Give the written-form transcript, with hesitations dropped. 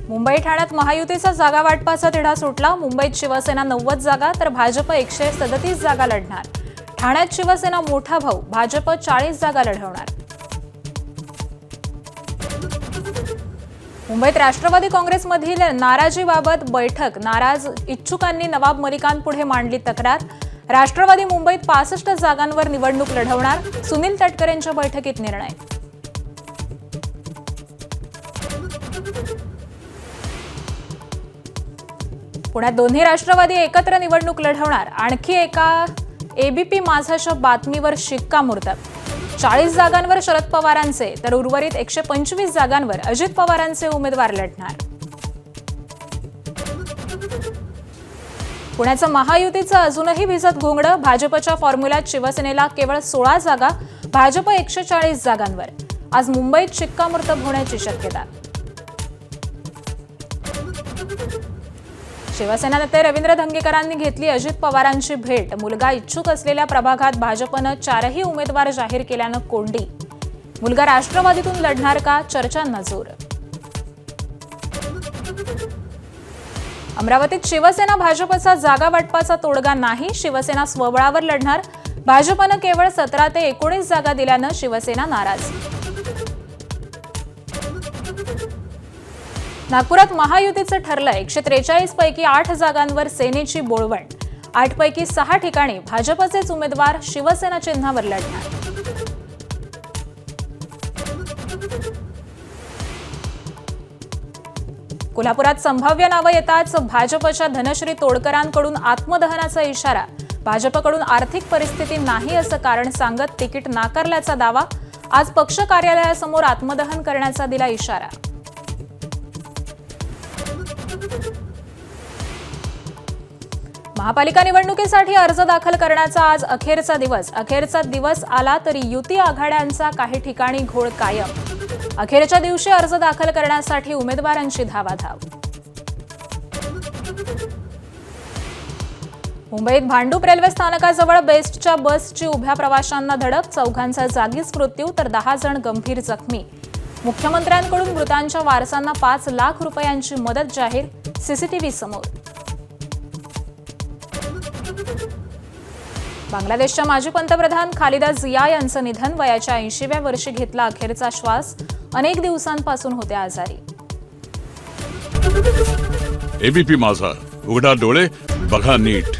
मुंबई ठाण्यात महायुतीचा जागा वाटपाचा तिढा सुटला। मुंबईत शिवसेना 90 जागा तर भाजप 137 जागा लढणार। ठाण्यात शिवसेना मोठा भाऊ भाजप 40 जागा लढवणार। मुंबईत राष्ट्रवादी काँग्रेसमधील नाराजीबाबत बैठक। नाराज इच्छुकांनी नवाब मलिकांपुढे मांडली तक्रार। राष्ट्रवादी मुंबईत 65 जागांवर निवडणूक लढवणार। सुनील तटकरेंच्या बैठकीत निर्णय। पुण्यात दोन्ही राष्ट्रवादी एकत्र निवडणूक लढवणार। आणखी एका एबीपी माझाच्या बातमीवर शिक्कामोर्तब। 40 जागांवर शरद पवारांचे तर उर्वरित 125 जागांवर अजित पवारांचे उमेदवार लढणार। पुण्याचं महायुतीचं अजूनही भिजत घोंगडं। भाजपच्या फॉर्म्युल्यात शिवसेनेला केवळ 16 जागा, भाजप 140 जागांवर। आज मुंबईत शिक्कामोर्तब होण्याची शक्यता। शिवसेना नेते रवींद्र धंगेकरांनी घेतली अजित पवारांची भेट। मुलगा इच्छुक असलेल्या प्रभागात भाजपनं 4ही उमेदवार जाहीर केल्यानं कोंडी। मुलगा राष्ट्रवादीतून लढणार का, चर्चांना जोर। अमरावतीत शिवसेना भाजपचा जागा वाटपाचा तोडगा नाही। शिवसेना स्वबळावर लढणार। भाजपनं केवळ 17 ते 19 जागा दिल्यानं शिवसेना नाराज। नागपुरात महायुतीचं ठरलं। 143 पैकी 8 जागांवर सेनेची बोळवण। 8 पैकी 6 ठिकाणी भाजपचेच उमेदवार शिवसेना चिन्हावर लढणार। कोल्हापुरात संभाव्य नावं येताच भाजपच्या धनश्री तोडकरांकडून आत्मदहनाचा इशारा। भाजपकडून आर्थिक परिस्थिती नाही असं कारण सांगत तिकीट नाकारल्याचा दावा। आज पक्ष कार्यालयासमोर आत्मदहन करण्याचा दिला इशारा। महापालिका निवडणुकीसाठी अर्ज दाखल करण्याचा आज अखेरचा दिवस। अखेरचा दिवस आला तरी युती आघाड्यांचा काही ठिकाणी घोळ कायम। अखेरच्या दिवशी अर्ज दाखल करण्यासाठी उमेदवारांची धावाधाव। मुंबईत भांडूप रेल्वे स्थानकाजवळ बेस्टच्या बसची उभ्या प्रवाशांना धडक। 4घांचा जागीच मृत्यू तर 10 जण गंभीर जखमी। मुख्यमंत्र्यांकडून मृतांच्या वारसांना 5 लाख रुपयांची मदत जाहीर। सीसीटीव्ही समोर। बांगलादेशच्या माजी पंतप्रधान खालिदा जिया यांचं निधन। वयाच्या 80व्या वर्षी घेतला अखेरचा श्वास। अनेक दिवसांपासून होते आजारी। एबीपी माझा, उघडा डोळे बघा नीट।